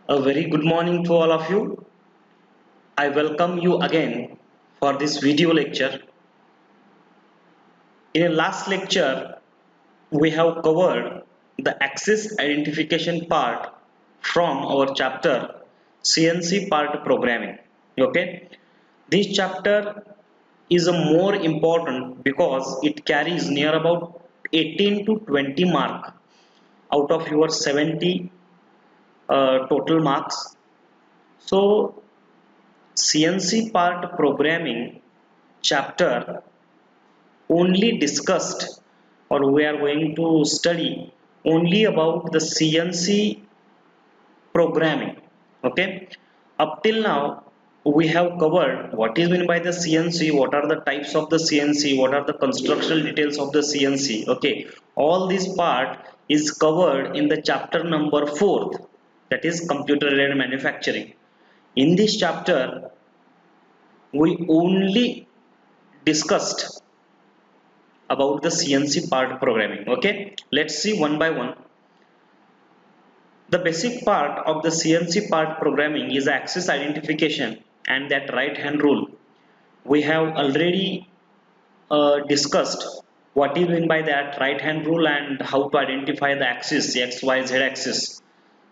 A very good morning to all of you. I welcome you again for this video lecture. In the last lecture, we have covered the axis identification part from our chapter CNC part programming. Okay, this chapter is a more important because it carries near about 18 to 20 mark out of your 70 total marks. So CNC part programming chapter only discussed, or we are going to study only about the CNC programming. Okay, up till now we have covered what is meant by the CNC, what are the types of the CNC, what are the constructional details of the CNC. Okay, all this part is covered in the chapter number 4th, that is computer aided manufacturing. In this chapter we only discussed about the CNC part programming. Okay, let's see one by one. The basic part of the CNC part programming is axis identification and that right hand rule. We have already discussed what is meant by that right hand rule and how to identify the axis X, Y, Z axis.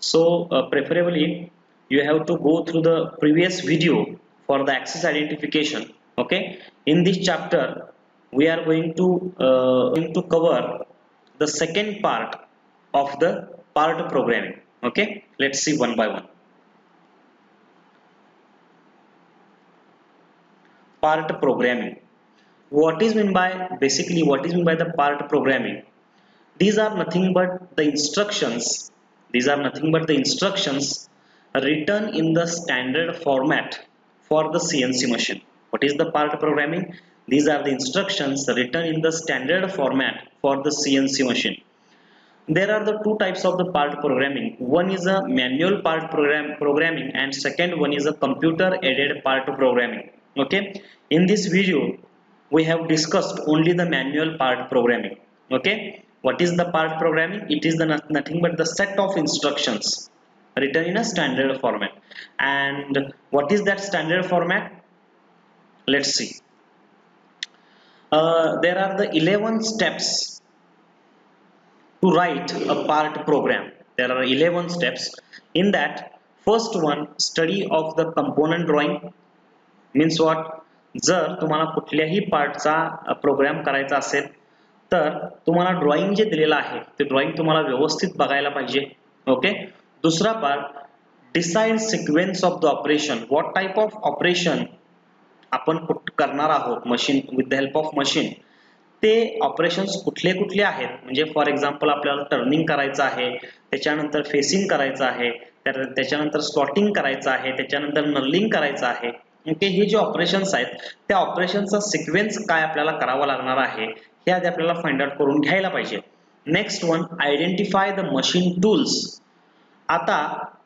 So preferably you have to go through the previous video for the axis identification. Okay, in this chapter we are going to cover the second part of the part programming. Okay, let's see one by one. Part programming. What is meant by basically what is meant by the part programming? These are nothing but the instructions. These are nothing but the instructions written in the standard format for the CNC machine. What is the part programming? These are the instructions written in the standard format for the CNC machine. There are the two types of the part programming. One is a manual part programming and second one is a computer aided part programming. Okay, in this video we have discussed only the manual part programming. Okay, what is the part programming? It is the nothing but the set of instructions written in a standard format. And what is that standard format? Let's see. There are the 11 steps to write a part program. There are 11 steps. In that, first one, study of the component drawing. Means what? जर तुम्हाला कुठल्याही पार्टचा programme करायचा असेल तर तुम्हाला drawing जे दिलेलं आहे ते ड्रॉइंग तुम्हाला व्यवस्थित बघायला पाहिजे. ओके, दुसरा part, decide sequence of the operation. What type of operation आपण करणार आहोत machine with the help of machine. ते ऑपरेशन्स कुठले कुठले आहेत, म्हणजे फॉर एक्झाम्पल आपल्याला टर्निंग करायचं आहे, त्याच्यानंतर फेसिंग करायचं आहे, त्याच्यानंतर स्लॉटिंग करायचं आहे, त्याच्यानंतर नर्लिंग करायचं आहे. ओके, हे जे ऑपरेशन्स आहेत त्या ऑपरेशनचा सिक्वेन्स काय आपल्याला करावा लागणार आहे हे आधी आपल्याला फाइंड आउट करून घ्यायला पाहिजे. Next one, identify the machine tools. आता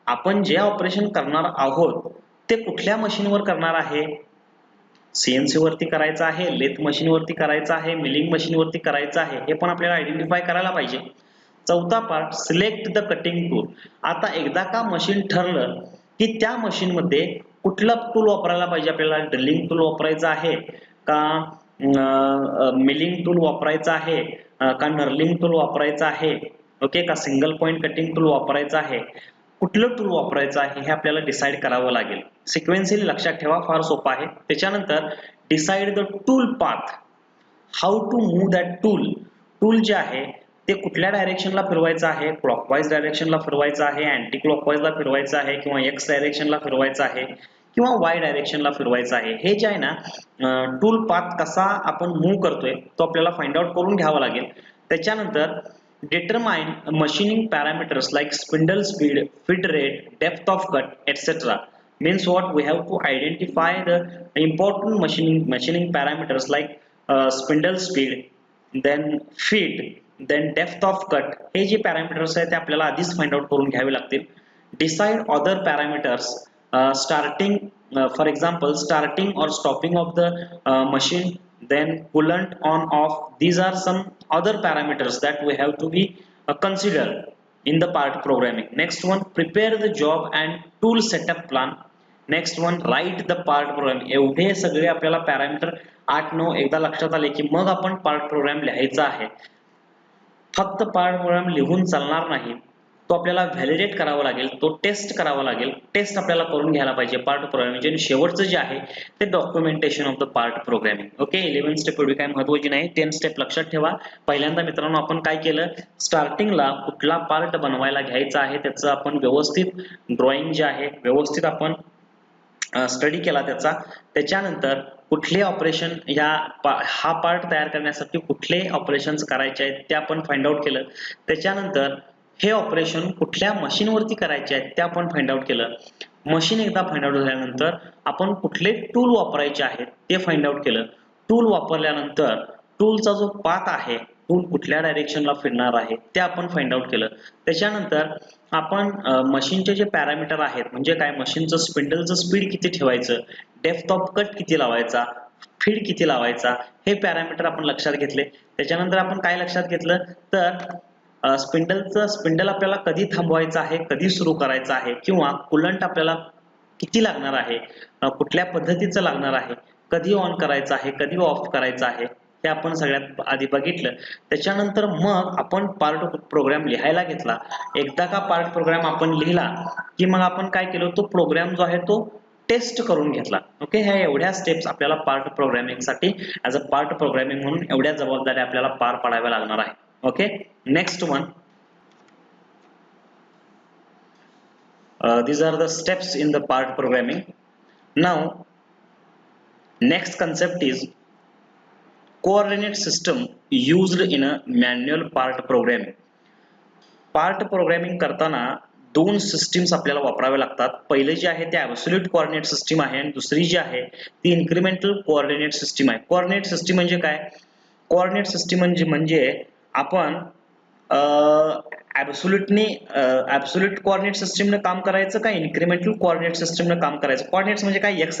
आपण जे ऑपरेशन करणार आहोत ते कुठल्या मशीनवर करणार आहे? सीएनसी वरती करायचं आहे, लेथ मशीन वरती करायचं आहे, मिलिंग मशीन वरती करायचं आहे, हे पण आपल्याला आयडेंटिफाय करायला पाहिजे. चौथा part, select the cutting tool. आता एकदा का मशीन ठरलं की त्या मशीन मध्ये कुठलं टूल वापरायला पाहिजे आपल्याला? ड्रिलिंग टूल वापरायचं आहे का मिलिंग टूल वापरायचं आहे का नर्लिंग टूल वापरायचं आहे, ओके, का सिंगल पॉइंट कटिंग टूल वापरायचं आहे, कुठलं टूल वापरायचं आहे हे आपल्याला डिसाइड करावं लागेल. सिक्वेन्शियली लक्षात ठेवा, फार सोपं आहे. त्याच्यानंतर decide the tool path. How to move that tool. Tool जे आहे ते कुठल्या डायरेक्शनला फिरवायचं आहे? क्लॉकवाईज डायरेक्शनला फिरवायचं आहे, अँटी क्लॉकवाईजला फिरवायचं आहे, किंवा एक्स डायरेक्शनला फिरवायचं आहे, किंवा वाय डायरेक्शनला फिरवायचं आहे. हे जे आहे ना टूल पाथ कसा आपण मूव्ह करतोय तो आपल्याला फाइंड आउट करून घ्यावा लागेल. त्याच्यानंतर determine machining parameters like spindle speed, feed rate, depth of cut, etc. Means what? We have to identify the important machining parameters like spindle speed, then feed, then depth of cut. हे जे parameters आहेत ते आपल्याला आधीच find out करून घ्यावे लागतील. Decide other parameters starting for example starting or stopping of the machine, then coolant on off. These are some other parameters that we have to be consider. in the part programming. Next one, prepare the job and tool setup plan. Next one, write the part programme. एवढे सगळे आपल्याला parameter 8-9 एकदा लक्षात आले की मग आपण part programme लिहायचा आहे. फक्त पार्ट प्रोग्राम लिहून चालणार नाही, तो आपल्याला व्हॅलिडेट करावा लागेल, तो टेस्ट करावा लागेल. टेस्ट आपल्याला करून घ्यायला पाहिजे पार्ट प्रोग्रामिंग. आणि शेवटचं जे आहे ते documentation of the part programming. Okay, 11 step एवढी काय महत्त्वाची नाही, 10 स्टेप लक्षात ठेवा. पहिल्यांदा मित्रांनो आपण काय केलं, स्टार्टिंगला कुठला पार्ट बनवायला घ्यायचा आहे त्याचं आपण व्यवस्थित ड्रॉइंग जे आहे व्यवस्थित आपण स्टडी केला त्याचा. त्याच्यानंतर कुठले ऑपरेशन हा पार्ट तयार करण्यासाठी कुठले ऑपरेशन्स करायचे आहेत ते आपण फाइंड आउट केलं. त्याच्यानंतर हे ऑपरेशन कुठल्या मशीनवरती करायचे आहेत ते आपण फाइंड आउट केलं. मशीन एकदा फाइंड आउट झाल्यानंतर आपण कुठले टूल वापरायचे आहेत ते फाइंड आउट केलं. टूल वापरल्यानंतर टूलचा जो पाथ आहे, टूल कुठल्या डायरेक्शनला फिरणार आहे ते आपण फाइंड आउट केलं. त्याच्यानंतर आपण मशीनचे जे पॅरामीटर आहेत, म्हणजे काय, मशीनचं स्पिंडलचं स्पीड किती ठेवायचं, डेप्थ ऑफ कट किती लावायचा, फीड किती लावायचा, हे पॅरामीटर आपण लक्षात घेतले. त्याच्यानंतर आपण काय लक्षात घेतलं तर स्पिंडल आपल्याला कधी थांबवायचं आहे, कधी सुरू करायचं आहे, किंवा कूलंट आपल्याला किती लागणार आहे, कुठल्या पद्धतीचं लागणार आहे, कधी ऑन करायचं आहे, कधी ऑफ करायचं आहे, हे आपण सगळ्यात आधी बघितलं. त्याच्यानंतर मग आपण पार्ट प्रोग्राम लिहायला घेतला. एकदा का पार्ट प्रोग्राम आपण लिहिला की मग आपण काय केलं, तो प्रोग्राम जो आहे तो टेस्ट करून घेतला. ओके, ह्या एवढ्या स्टेप्स आपल्याला पार्ट प्रोग्रामिंग साठी ऍज अ पार्ट प्रोग्रामिंग म्हणून एवढ्या जबाबदाऱ्या आपल्याला पार पाडाव्या लागणार आहे. Okay, next one, these are the steps in the part programming. Now next concept is coordinate system used in a manual part programming. Part programming करताना दोन सिस्टीम्स आपल्याला वापरावे लागतात. पहिले जे आहे ते ॲब्सोल्यूट कोऑर्डिनेट सिस्टीम आहे आणि दुसरी जी आहे ती इन्क्रिमेंटल कोऑर्डिनेट सिस्टीम आहे. कोऑर्डिनेट सिस्टीम म्हणजे काय, कोऑर्डिनेट सिस्टीम म्हणजे आपण ॲब्सोल्यूट कोऑर्डिनेट सिस्टीमने काम करायचं का इन्क्रिमेंटल कोऑर्डिनेट सिस्टीमने काम करायचं. कोऑर्डिनेट्स म्हणजे काय, एक्स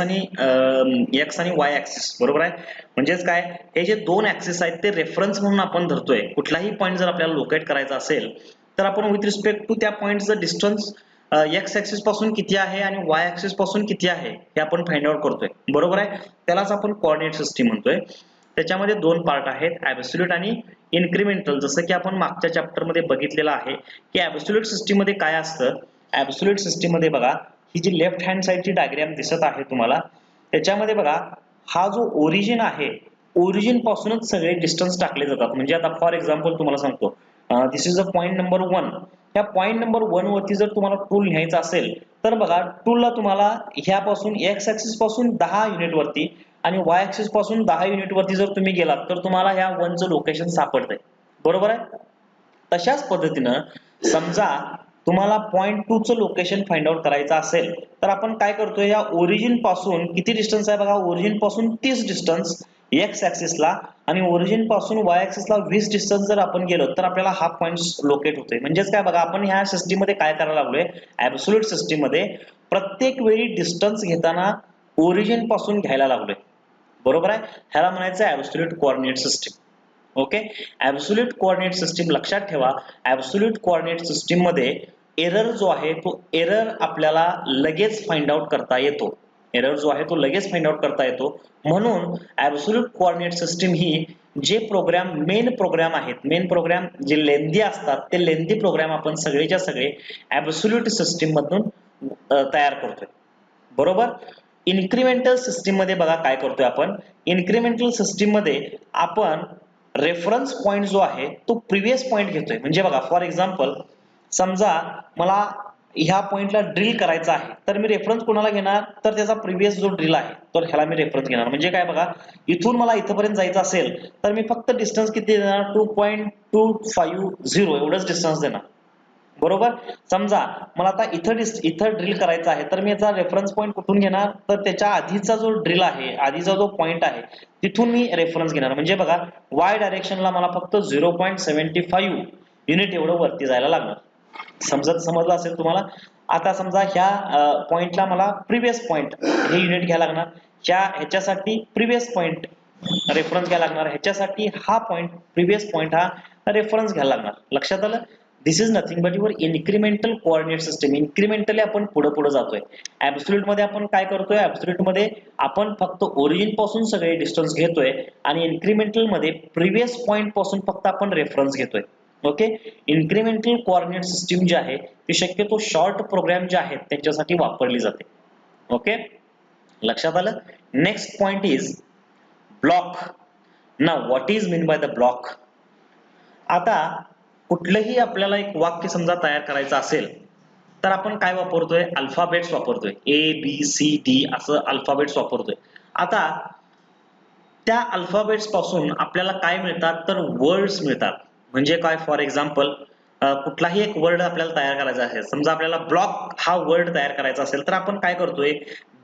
आणि वाय ऍक्सिस, बरोबर आहे. म्हणजेच काय, हे जे दोन ऍक्सिस आहेत ते रेफरन्स म्हणून आपण धरतोय. कुठलाही पॉईंट जर आपल्याला लोकेट करायचा असेल तर आपण विथ रिस्पेक्ट टू त्या पॉईंटचं डिस्टन्स एक्स ऍक्सिस पासून किती आहे आणि वाय ऍक्सिस पासून किती आहे हे आपण फाइंड आउट करतोय, बरोबर आहे. त्यालाच आपण कोऑर्डिनेट सिस्टीम म्हणतोय. त्याच्यामध्ये दोन पार्ट आहेत, ॲब्सोल्यूट आणि इन्क्रिमेंटल. जसं की आपण मागच्या चॅप्टर मध्ये बघितलेलं आहे की ॲब्सोल्यूट सिस्टीम मध्ये काय असतं. ॲब्सोल्यूट सिस्टीम मध्ये बघा, ही जी लेफ्ट हँड साइडची डायग्राम दिसत आहे तुम्हाला, त्याच्यामध्ये बघा हा जो ओरिजिन आहे, ओरिजिन पासूनच सगळे डिस्टन्स टाकले जातात. म्हणजे आता फॉर एक्झाम्पल तुम्हाला सांगतो, दिस इज अ पॉईंट नंबर 1. त्या पॉईंट नंबर 1 वरती जर तुम्हाला टूल न्यायचा असेल तर बघा, टूलला तुम्हाला ह्यापासून एक्स ऍक्सिस पासून 10 युनिट वरती आणि वाय ऍक्सिस पासून 10 युनिट वरती जर तुम्ही गेलात तर तुम्हाला ह्या 1चं लोकेशन सापडतंय, बरोबर आहे. तशाच पद्धतीनं समजा तुम्हाला पॉईंट 2चं लोकेशन फाइंड आउट करायचं असेल तर आपण काय करतोय, या ओरिजिन पासून किती डिस्टन्स आहे बघा, ओरिजिन पासून 30 डिस्टन्स एक्स ऍक्सिसला आणि ओरिजिन पासून वाय ऍक्सिसला 20 डिस्टन्स जर आपण गेलो तर आपल्याला हा पॉईंट लोकेट होतोय. म्हणजेच काय बघा, आपण ह्या सिस्टीम मध्ये काय करायला लागलोय, ॲब्सोल्यूट सिस्टीम मध्ये प्रत्येक वेळी डिस्टन्स घेताना ओरिजिन पासून घ्यायला लागलोय, बरोबर आहे. ह्याला म्हणायचं absolute coordinate system. Okay, absolute coordinate system लक्षात ठेवा. ॲब्सोल्यूट कोऑर्डिनेट सिस्टीम मध्ये एरर जो आहे तो एरर आपल्याला लगेच फाइंड आउट करता येतो. एरर जो आहे तो लगेच फाइंड आउट करता येतो. म्हणून ॲब्सोल्यूट कोऑर्डिनेट सिस्टीम ही जे प्रोग्राम मेन प्रोग्राम आहेत, मेन प्रोग्राम जे लेंदी असतात ते लेंदी प्रोग्राम आपण सगळेच्या सगळे ॲब्सोल्यूट सिस्टीम मधून तयार करतोय, बरोबर. इन्क्रिमेंटल सिस्टीम मध्ये बघा काय करतोय आपण, इन्क्रिमेंटल सिस्टीम मध्ये आपण रेफरन्स पॉइंट जो आहे तो प्रिव्हियस पॉइंट घेतोय. म्हणजे बघा फॉर एक्झाम्पल, समजा मला ह्या पॉइंटला ड्रिल करायचा आहे तर मी रेफरन्स कोणाला घेणार, तर त्याचा प्रिव्हियस जो ड्रिल आहे तर ह्याला मी रेफरन्स घेणार. म्हणजे काय बघा, इथून मला इथपर्यंत जायचं असेल तर मी फक्त डिस्टन्स किती देणार, 2.250 एवढंच डिस्टन्स देणार, बरोबर. समजा मला आता इथं ड्रिल करायचं आहे तर मी याचा रेफरन्स पॉइंट कुठून घेणार, तर त्याच्या आधीचा जो ड्रिल आहे, आधीचा जो पॉइंट आहे तिथून मी रेफरन्स घेणार. म्हणजे बघा, वाय डायरेक्शनला मला फक्त 0.75 युनिट एवढं वरती जायला लागणार. समजलं असेल तुम्हाला. आता समजा ह्या पॉइंटला मला प्रिव्हियस पॉइंट हे युनिट घ्यायला लागणार, ह्याच्यासाठी प्रिव्हियस पॉइंट रेफरन्स घ्यायला लागणार, ह्याच्यासाठी हा पॉइंट प्रिव्हियस पॉइंट हा रेफरन्स घ्यायला लागणार. लक्षात आलं. This is nothing but your incremental coordinate system. Incrementally आपण पुढे जातोय. ऍब्सोल्यूट मध्ये आपण काय करतोय, ऍब्सोल्यूट मध्ये आपण फक्त ओरिजिन पासून सगळे डिस्टन्स घेतोय आणि इन्क्रिमेंटल मध्ये प्रिव्हियस पॉइंट पासून फक्त आपण रेफरन्स घेतोय. ओके. इन्क्रिमेंटल कोऑर्डिनेट सिस्टम जी आहे ती शक्यतो शॉर्ट प्रोग्राम जे आहेत त्यांच्यासाठी वापरली जाते. ओके, लक्षात आलं. Next point is block. Now what is mean by the block. आता कुठलंही आपल्याला एक वाक्य समजा तयार करायचं असेल तर आपण काय वापरतोय, अल्फाबेट्स वापरतोय. ए बी सी डी असं अल्फाबेट्स वापरतोय. आता त्या अल्फाबेट्स पासून आपल्याला काय मिळतात तर वर्ड्स मिळतात. म्हणजे काय, फॉर एक्झाम्पल कुठलाही एक वर्ड आपल्याला तयार करायचा आहे. समजा आपल्याला ब्लॉक हा वर्ड तयार करायचा असेल तर आपण काय करतोय,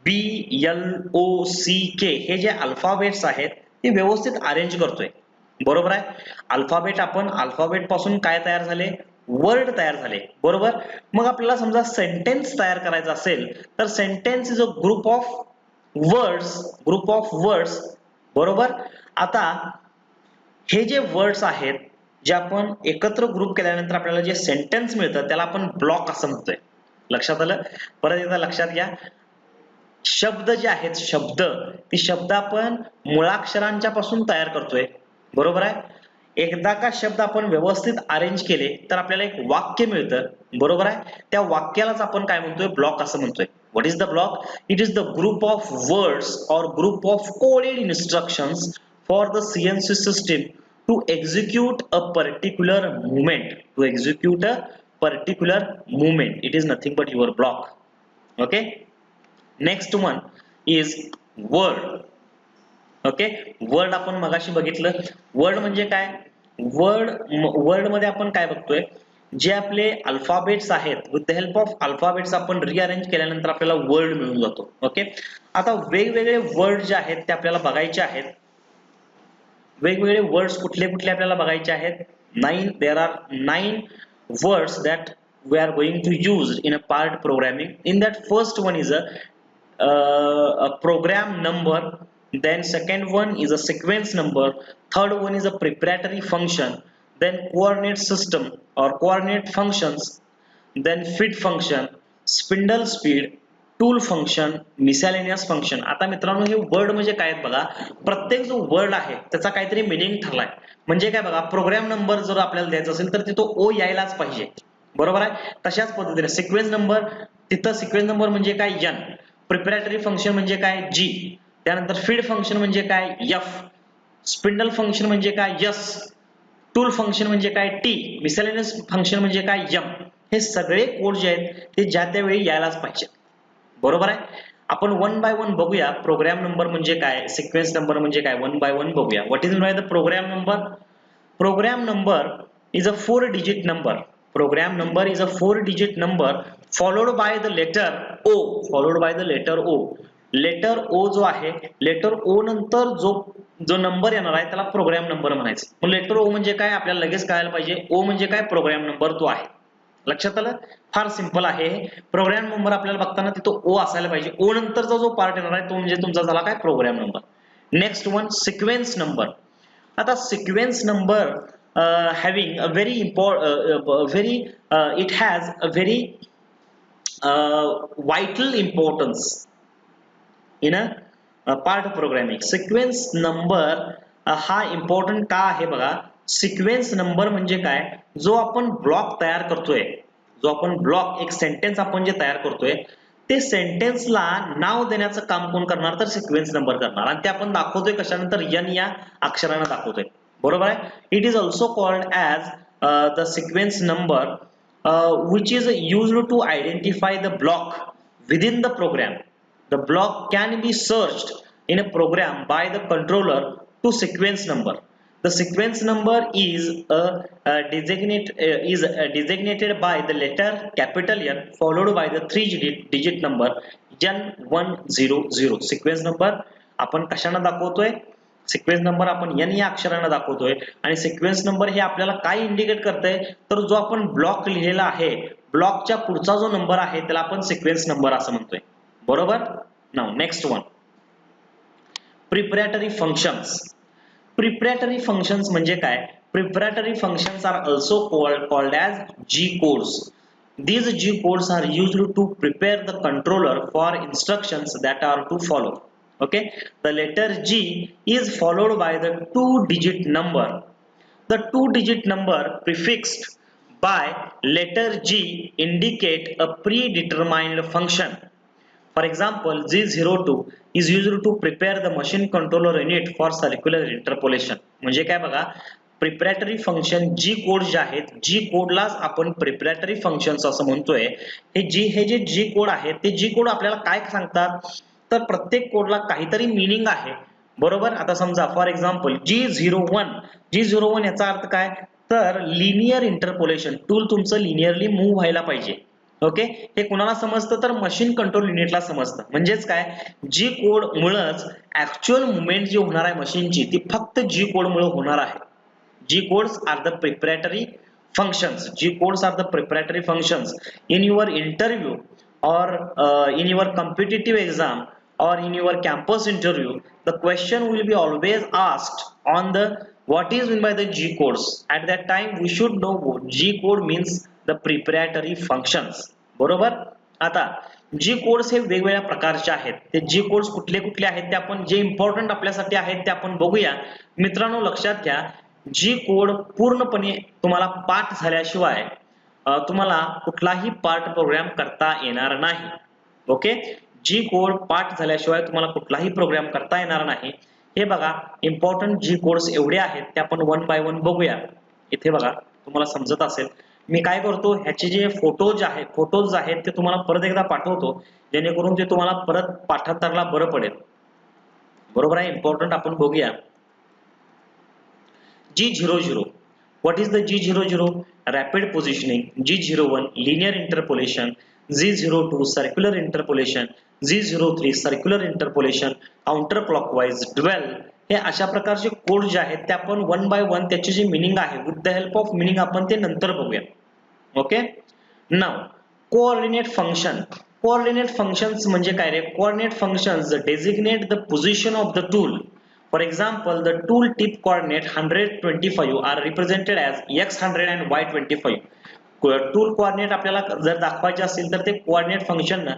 BLOCK हे जे अल्फाबेट्स आहेत ते व्यवस्थित अरेंज करतोय. बरोबर आहे. अल्फाबेट आपण अल्फाबेट पासून काय तयार झाले, वर्ड तयार झाले. बरोबर. मग आपल्याला समजा सेंटेन्स तयार करायचा असेल तर sentence is a group of words. बरोबर. आता हे जे वर्ड्स आहेत जे आपण एकत्र ग्रुप केल्यानंतर आपल्याला जे सेंटेन्स मिळतं त्याला आपण ब्लॉक असं म्हणतोय. लक्षात आलं. परत एकदा लक्षात घ्या, शब्द जे आहेत ती शब्द आपण मुळाक्षरांच्या पासून तयार करतोय. बरोबर आहे. एकदा का शब्द आपण व्यवस्थित अरेंज केले तर आपल्याला एक वाक्य मिळतं. बरोबर आहे. त्या वाक्यालाच आपण काय म्हणतोय, ब्लॉक असं म्हणतोय. What is the block? It is the group of words or group of coded instructions for the CNC system to execute a particular movement. It is nothing but your block. Okay. Next one is word. Okay. Word आपण मगाशी बघितलं. Word म्हणजे काय, word मध्ये आपण काय बघतोय, जे आपले अल्फाबेट्स आहेत with the help of alphabets आपण रिअरेंज केल्यानंतर आपल्याला वर्ड मिळून जातो. ओके. आता वेगवेगळे वर्ड जे आहेत ते आपल्याला बघायचे आहेत. वेगवेगळे वर्ड्स कुठले कुठले आपल्याला बघायचे आहेत. there are 9 words that we are going to use in a part programming. In that, first one is a program number, then second one is a sequence number, third one is a preparatory function, then coordinate system or coordinate functions, then fit function, spindle speed, tool function, miscellaneous function. आता मित्रांनो हे word म्हणजे काय आहेत बघा. प्रत्येक जो word आहे त्याचा काहीतरी मिनिंग ठरलाय. म्हणजे काय बघा, प्रोग्राम नंबर जर आपल्याला द्यायचा असेल तर तिथं ओ यायलाच पाहिजे. बरोबर आहे. तशाच पद्धतीने सिक्वेन्स नंबर, तिथं सिक्वेन्स नंबर म्हणजे काय, N. प्रिपरेटरी फंक्शन म्हणजे काय, G. त्यानंतर फीड फंक्शन म्हणजे काय, F. स्पिंडल फंक्शन म्हणजे काय, S. टूल फंक्शन म्हणजे काय, T. मिसॅलेनियस फंक्शन म्हणजे काय, M. हे सगळे कोड जे आहेत ते ज्या त्यावेळी यायलाच पाहिजे. बरोबर आहे. आपण वन बाय वन बघूया. प्रोग्राम नंबर म्हणजे काय, सिक्वेन्स नंबर म्हणजे काय, वन बाय वन बघूया. What is the program number? Program number is a 4-digit number. Program number is a 4-digit number followed by the letter O. Letter O जो आहे, letter O नंतर जो number येणार आहे त्याला प्रोग्राम नंबर म्हणायचं. मग लेटर O म्हणजे काय आपल्याला लगेच कळायला पाहिजे. O म्हणजे काय, प्रोग्राम नंबर तो आहे. लक्षात आलं. फार सिंपल आहे. प्रोग्राम नंबर आपल्याला बघताना तिथं O असायला पाहिजे. O नंतरचा जो पार्ट येणार आहे तो म्हणजे तुमचा झाला काय, program number. Next one, sequence number. आता sequence number having a very it has a very vital importance in a part of programming. Sequence number हा इम्पॉर्टंट का आहे बघा. सिक्वेन्स नंबर म्हणजे काय, जो आपण ब्लॉक तयार करतोय, एक सेंटेन्स आपण जे तयार करतोय ते सेंटेन्सला नाव देण्याचं काम कोण करणार तर सिक्वेन्स नंबर करणार. आणि ते आपण दाखवतोय कशानंतर, N या अक्षराने दाखवतोय. बरोबर आहे. It is also called as the sequence number which is used to identify the block within the program. The block can be searched in a program by the controller to sequence number. The sequence number is designated by the letter capital N followed by the 3-digit number N100. sequence number आपण कशाने दाखवतोय, sequence number आपण N या अक्षराने दाखवतोय. आणि sequence number हे आपल्याला काय इंडिकेट करतंय तर जो आपण ब्लॉक लिहिलेला आहे, ब्लॉकच्या पुढचा जो नंबर आहे त्याला आपण सिक्वेन्स नंबर असं म्हणतोय. बरोबर. Now next one, preparatory functions. Preparatory functions म्हणजे काय, Preparatory functions are also called as G codes. These G codes are used to prepare the controller for instructions that are to follow. Okay, the letter G is followed by the two-digit number. The two-digit number prefixed by letter G indicate a predetermined function. For example, G02 is used to prepare the machine controller unit for circular interpolation. म्हणजे काय बघा, preparatory function जी code जे आहेत, जी कोडलाच आपण preparatory functions असं म्हणतोय. हे जे जी कोड आहेत ते जी कोड आपल्याला काय सांगतात, तर प्रत्येक कोडला काहीतरी मीनिंग आहे. बरोबर. आता समजा फॉर एक्झाम्पल G01 याचा अर्थ काय, तर लिनियर इंटरपोलेशन, टूल तुमचं लिनियरली मूव्ह व्हायला पाहिजे. ओके, हे कुणाला समजतं, तर मशीन कंट्रोल युनिटला समजतं. म्हणजेच काय, जी कोड मुळेच ऍक्च्युअल मुवमेंट जी होणार आहे मशीनची ती फक्त जी कोड मुळे होणार आहे. G codes are the preparatory functions. G codes are the preparatory functions. In your interview or in your competitive exam or in your campus interview, the question will be always asked on the what is meant by the G codes. At that time we should know what G code means, the preparatory functions. बरोबर. आता जी codes हे वेगवेगळ्या प्रकारचे आहेत. ते जी codes कुठले कुठले आहेत ते आपण, जे इम्पॉर्टंट आपल्यासाठी आहेत ते आपण बघूया. मित्रांनो लक्षात घ्या, जी कोड पूर्णपणे तुम्हाला पाठ झाल्याशिवाय तुम्हाला कुठलाही पार्ट प्रोग्राम करता येणार नाही. ओके, जी कोड पाठ झाल्याशिवाय तुम्हाला कुठलाही प्रोग्राम करता येणार नाही. हे बघा, इम्पॉर्टंट जी कोड्स एवढे आहेत ते आपण वन बाय वन बघूया. इथे बघा, तुम्हाला समजत असेल. मी काय करतो, ह्याचे जे फोटोज आहेत ते तुम्हाला परत एकदा पाठवतो, जेणेकरून ते तुम्हाला परत पाठांतरला बरं पडेल. बरोबर आहे. इम्पॉर्टंट आपण बघूया. G00. What is the G00? Rapid positioning. G01 linear interpolation. G02 circular interpolation. G03 circular interpolation. Counterclockwise. Dwell. हे अशा प्रकारचे कोड जे आहेत ते आपण वन बाय वन त्याचे जे मीनिंग आहे, with the help of meaning आपण ते नंतर बघूया. Okay, now coordinate function. Coordinate functions म्हणजे काय रे? Coordinate functions designate the position of the tool. For example, the tool tip coordinate 125 are represented as x100 and y25. Tool coordinate आपल्याला जर दाखवायचे असेल तर ते कोऑर्डिनेट फंक्शन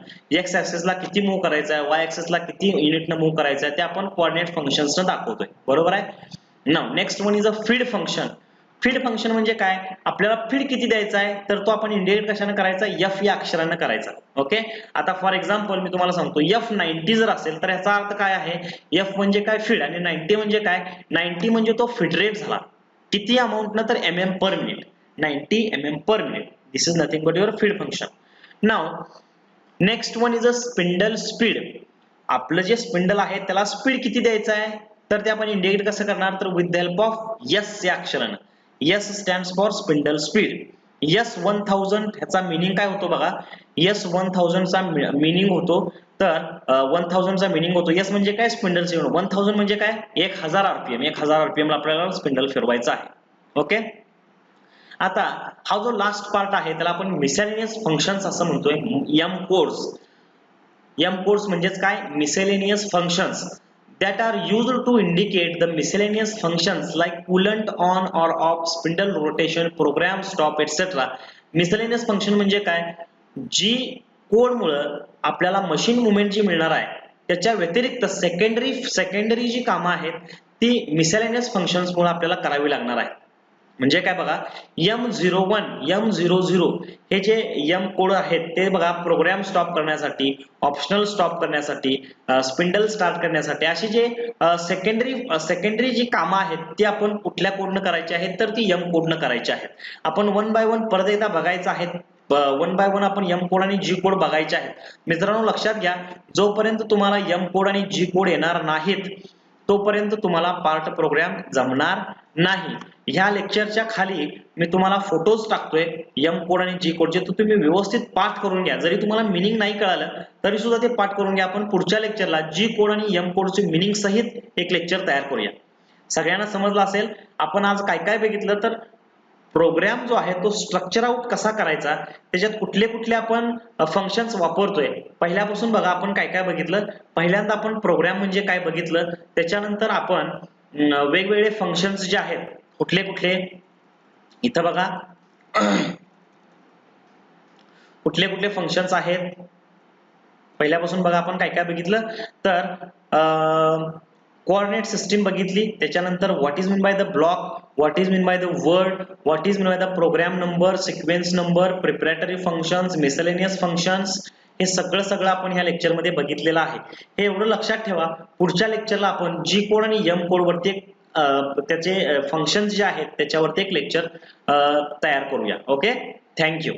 x ऍक्सिस ला किती मूव्ह करायचं आहे, y ऍक्सिस ला किती युनिट न मूव्ह करायचं आहे ते आपण कोऑर्डिनेट फंक्शन्स न दाखवतोय. बरोबर आहे. Now next one is a feed function. Feed function म्हणजे काय, आपल्याला फीड किती द्यायचा आहे तर तो आपण इंडिकेट कशाने करायचा, f या अक्षराने करायचा. ओके, आता फॉर एक्झाम्पल मी तुम्हाला सांगतो, F90 जर असेल तर याचा अर्थ काय आहे, F म्हणजे काय फीड, आणि 90 म्हणजे काय, 90 म्हणजे तो फीड रेट झाला. किती अमाऊंट ना, तर mm per minute, 90 mm per minute. This is nothing but your feed function. Now next one is a spindle speed. आपलं जे स्पिंडल आहे त्याला स्पीड किती द्यायचं आहे, तर ते आपण इंडिकेट कसं करणार, तर with the help of S या अक्षराने. S stands for spindle speed. S1000 ह्याचा मीनिंग काय होतो बघा. S1000 चा मीनिंग होतो, तर 1000 चा मीनिंग होतो, S म्हणजे काय, स्पिंडल स्पीड. 1000 म्हणजे काय, 1000 RPM. 1000 RPM ला आपल्याला स्पिंडल फिरवायचा आहे. ओके, आता हा जो लास्ट पार्ट आहे त्याला आपण मिसलेनियस फंक्शन्स असं म्हणतोय. M codes म्हणजेच काय, miscellaneous functions that are used to indicate the miscellaneous functions like coolant on or off, spindle rotation, program stop, etc. Miscellaneous function म्हणजे काय, जी कोड मुळे आपल्याला मशीन मुवमेंट जी मिळणार आहे त्याच्या व्यतिरिक्त सेकंडरी जी कामं आहेत ती मिसलेनियस फंक्शन्स मुळे आपल्याला करावी लागणार आहे. म्हणजे काय बघा, M01 M00 हे जे M कोड आहेत ते बघा, प्रोग्राम स्टॉप करण्यासाठी, ऑप्शनल स्टॉप करण्यासाठी, स्पिंडल स्टार्ट करण्यासाठी, अशी जे सेकंडरी जी कामं आहेत ती आपण कुठल्या कोडनं करायची आहेत, तर ती M कोडनं करायची आहेत. आपण वन बाय वन परत एकदा बघायचं आहे. वन बाय वन आपण M कोड आणि G कोड बघायचे आहेत. मित्रांनो लक्षात घ्या, जोपर्यंत तुम्हाला M कोड आणि G कोड येणार नाहीत तोपर्यंत तुम्हाला पार्ट प्रोग्राम जमणार नाही. ह्या लेक्चरच्या खाली मी तुम्हाला फोटोज टाकतोय M कोड आणि G कोडचे, तो तुम्ही व्यवस्थित पाठ करून घ्या. जरी तुम्हाला मीनिंग नाही कळालं तरी सुद्धा ते पाठ करून घ्या. आपण पुढच्या लेक्चरला G कोड आणि M कोडचे मीनिंग सहित एक लेक्चर तयार करूया. सगळ्यांना समजलं असेल. आपण आज काय काय बघितलं, तर प्रोग्राम जो आहे तो स्ट्रक्चर आउट कसा करायचा, त्याच्यात कुठले कुठले आपण फंक्शन्स वापरतोय. पहिल्यापासून बघा आपण काय काय बघितलं. पहिल्यांदा आपण प्रोग्राम म्हणजे काय बघितलं, त्याच्यानंतर आपण वेगवेगळे फंक्शन्स जे आहेत कुठले कुठले इथं बघा कुठले कुठले फंक्शन्स आहेत पहिल्यापासून बघा आपण काय काय बघितलं तर कोऑर्डिनेट सिस्टीम बघितली त्याच्यानंतर what is mean by the block what is mean by the word what is mean by the program number sequence number preparatory functions miscellaneous functions हे सगळं आपण ह्या लेक्चर मध्ये बघितलेलं आहे हे एवढं लक्षात ठेवा पुढच्या लेक्चरला आपण जी कोड आणि एम कोड वरती त्याचे फंक्शन्स जे आहेत त्याच्यावरती एक लेक्चर तयार करूया ओके थँक्यू